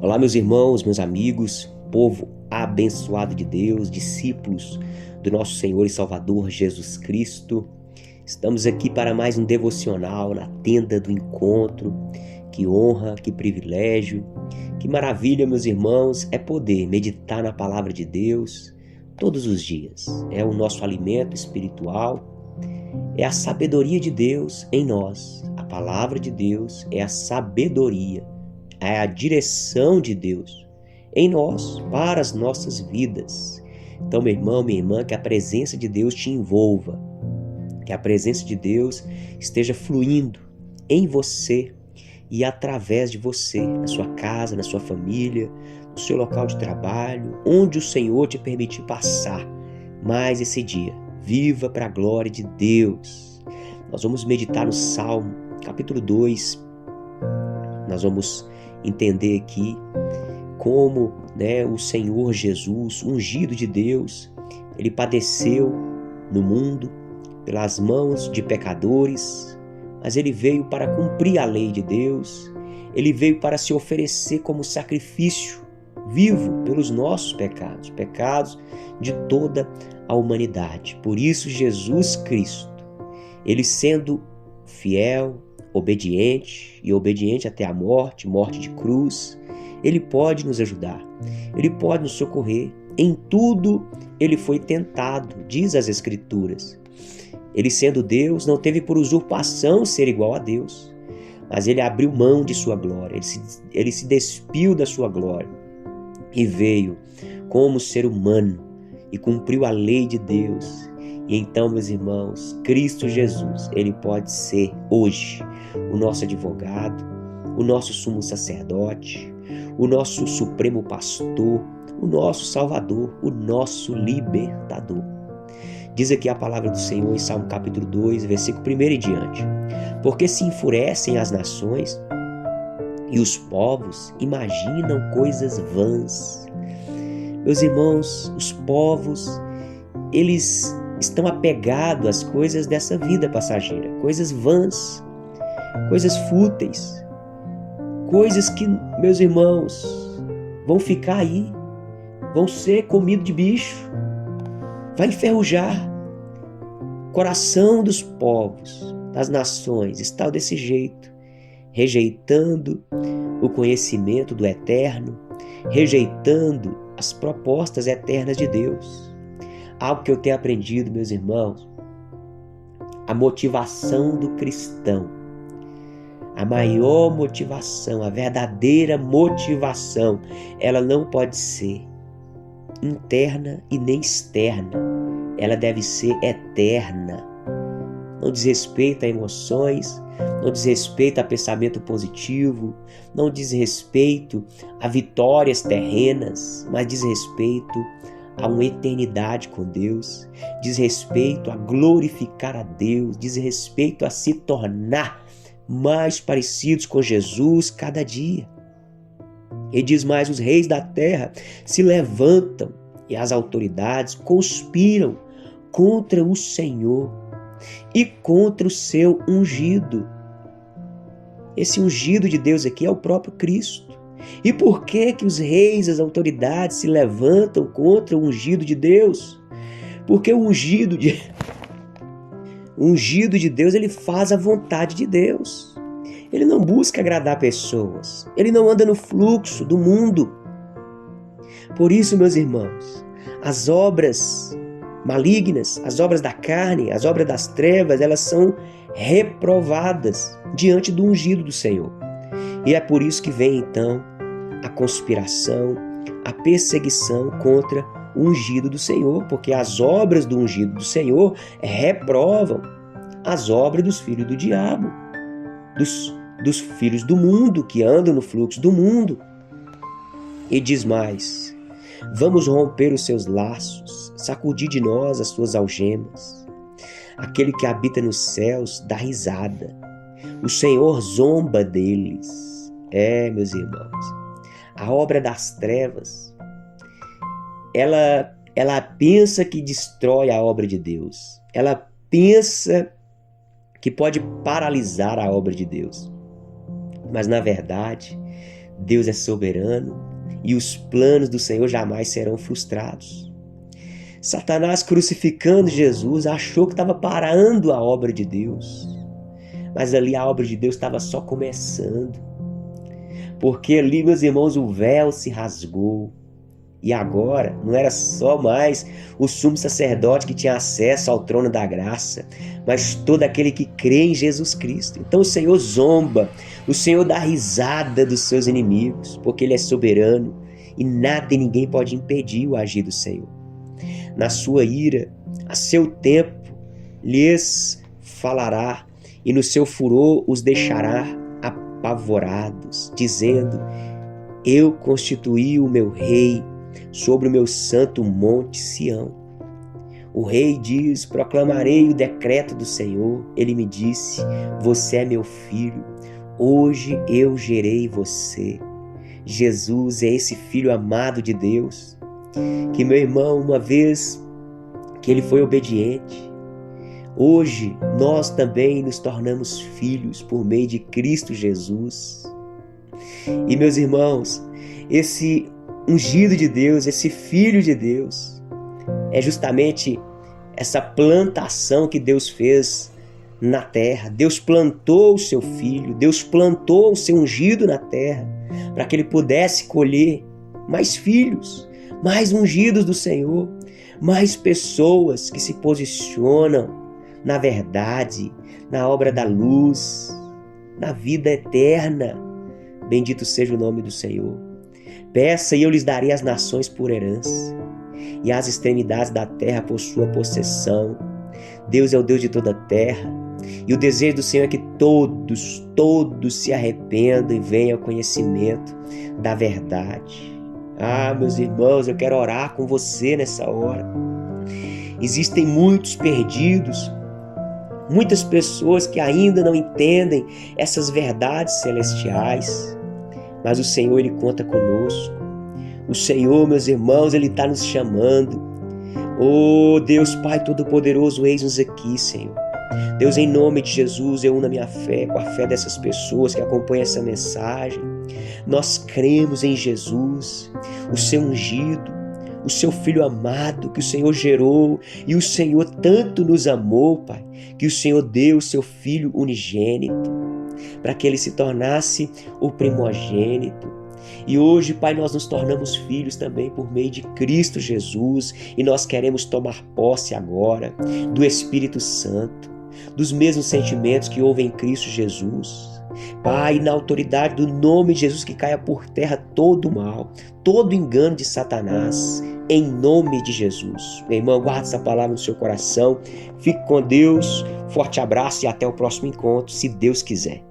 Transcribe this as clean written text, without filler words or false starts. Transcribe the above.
Olá, meus irmãos, meus amigos, povo abençoado de Deus, discípulos do nosso Senhor e Salvador Jesus Cristo. Estamos aqui para mais um devocional na tenda do encontro. Que honra, que privilégio, que maravilha, meus irmãos, é poder meditar na palavra de Deus todos os dias. É o nosso alimento espiritual, é a sabedoria de Deus em nós. A palavra de Deus é a sabedoria, é a direção de Deus em nós, para as nossas vidas. Então, meu irmão, minha irmã, que a presença de Deus te envolva, que a presença de Deus esteja fluindo em você e através de você, na sua casa, na sua família, no seu local de trabalho, onde o Senhor te permitir passar mais esse dia. Viva para a glória de Deus. Nós vamos meditar no Salmo, capítulo 2. Nós vamos entender aqui como o Senhor Jesus, ungido de Deus, ele padeceu no mundo pelas mãos de pecadores, mas ele veio para cumprir a lei de Deus, ele veio para se oferecer como sacrifício vivo pelos nossos pecados, pecados de toda a humanidade. Por isso, Jesus Cristo, ele sendo fiel, obediente até a morte de cruz, ele pode nos ajudar, ele pode nos socorrer. Em tudo ele foi tentado, diz as Escrituras. Ele, sendo Deus, não teve por usurpação ser igual a Deus, mas ele abriu mão de sua glória, ele se despiu da sua glória e veio como ser humano e cumpriu a lei de Deus. E então, meus irmãos, Cristo Jesus, ele pode ser hoje o nosso advogado, o nosso sumo sacerdote, o nosso supremo pastor, o nosso salvador, o nosso libertador. Diz aqui a palavra do Senhor em Salmo capítulo 2, versículo 1 e diante. Porque se enfurecem as nações e os povos imaginam coisas vãs. Meus irmãos, os povos, eles estão apegados às coisas dessa vida passageira, coisas vãs, coisas fúteis, coisas que, meus irmãos, vão ficar aí, vão ser comido de bicho, vai enferrujar. O coração dos povos, das nações, está desse jeito, rejeitando o conhecimento do eterno, rejeitando as propostas eternas de Deus. Algo que eu tenho aprendido, meus irmãos, a motivação do cristão, a maior motivação, a verdadeira motivação, ela não pode ser interna e nem externa, ela deve ser eterna. Não diz respeito a emoções, não diz respeito a pensamento positivo, não diz respeito a vitórias terrenas, mas diz respeito a uma eternidade com Deus, diz respeito a glorificar a Deus, diz respeito a se tornar mais parecidos com Jesus cada dia. E diz mais: os reis da terra se levantam e as autoridades conspiram contra o Senhor e contra o seu ungido. Esse ungido de Deus aqui é o próprio Cristo. E por que os reis, as autoridades se levantam contra o ungido de Deus? Porque o ungido de Deus, ele faz a vontade de Deus. Ele não busca agradar pessoas. Ele não anda no fluxo do mundo. Por isso, meus irmãos, as obras malignas, as obras da carne, as obras das trevas, elas são reprovadas diante do ungido do Senhor. E é por isso que vem então a conspiração, a perseguição contra o ungido do Senhor, porque as obras do ungido do Senhor reprovam as obras dos filhos do diabo, dos filhos do mundo, que andam no fluxo do mundo. E diz mais: vamos romper os seus laços, sacudir de nós as suas algemas. Aquele que habita nos céus dá risada, o Senhor zomba deles. Meus irmãos, a obra das trevas, ela pensa que destrói a obra de Deus. Ela pensa que pode paralisar a obra de Deus. Mas, na verdade, Deus é soberano e os planos do Senhor jamais serão frustrados. Satanás, crucificando Jesus, achou que estava parando a obra de Deus. Mas ali a obra de Deus estava só começando. Porque ali, meus irmãos, o véu se rasgou. E agora não era só mais o sumo sacerdote que tinha acesso ao trono da graça, mas todo aquele que crê em Jesus Cristo. Então o Senhor zomba, o Senhor dá risada dos seus inimigos, porque Ele é soberano e nada e ninguém pode impedir o agir do Senhor. Na sua ira, a seu tempo, lhes falará e no seu furor os deixará apavorados, dizendo: eu constituí o meu rei sobre o meu santo monte Sião. O rei diz: proclamarei o decreto do Senhor. Ele me disse: você é meu filho, hoje eu gerei você. Jesus é esse filho amado de Deus, que, meu irmão, uma vez que ele foi obediente, hoje nós também nos tornamos filhos por meio de Cristo Jesus. E, meus irmãos, esse ungido de Deus, esse filho de Deus, é justamente essa plantação que Deus fez na terra. Deus plantou o seu filho, Deus plantou o seu ungido na terra, para que ele pudesse colher mais filhos, mais ungidos do Senhor, mais pessoas que se posicionam na verdade, na obra da luz, na vida eterna. Bendito seja o nome do Senhor. Peça e eu lhes darei as nações por herança, e as extremidades da terra por sua possessão. Deus é o Deus de toda a terra, e o desejo do Senhor é que todos se arrependam e venham ao conhecimento da verdade. Ah, meus irmãos, eu quero orar com você nessa hora. Existem muitos perdidos, muitas pessoas que ainda não entendem essas verdades celestiais, mas o Senhor, Ele conta conosco. O Senhor, meus irmãos, Ele está nos chamando. Oh, Deus Pai Todo-Poderoso, eis-nos aqui, Senhor. Deus, em nome de Jesus, eu uno a minha fé com a fé dessas pessoas que acompanham essa mensagem. Nós cremos em Jesus, o seu ungido, o seu Filho amado que o Senhor gerou, e o Senhor tanto nos amou, Pai, que o Senhor deu o seu Filho unigênito, para que ele se tornasse o primogênito. E hoje, Pai, nós nos tornamos filhos também por meio de Cristo Jesus, e nós queremos tomar posse agora do Espírito Santo, dos mesmos sentimentos que houve em Cristo Jesus. Pai, na autoridade do nome de Jesus, que caia por terra todo o mal, todo engano de Satanás, em nome de Jesus. Meu irmão, guarde essa palavra no seu coração. Fique com Deus. Forte abraço e até o próximo encontro, se Deus quiser.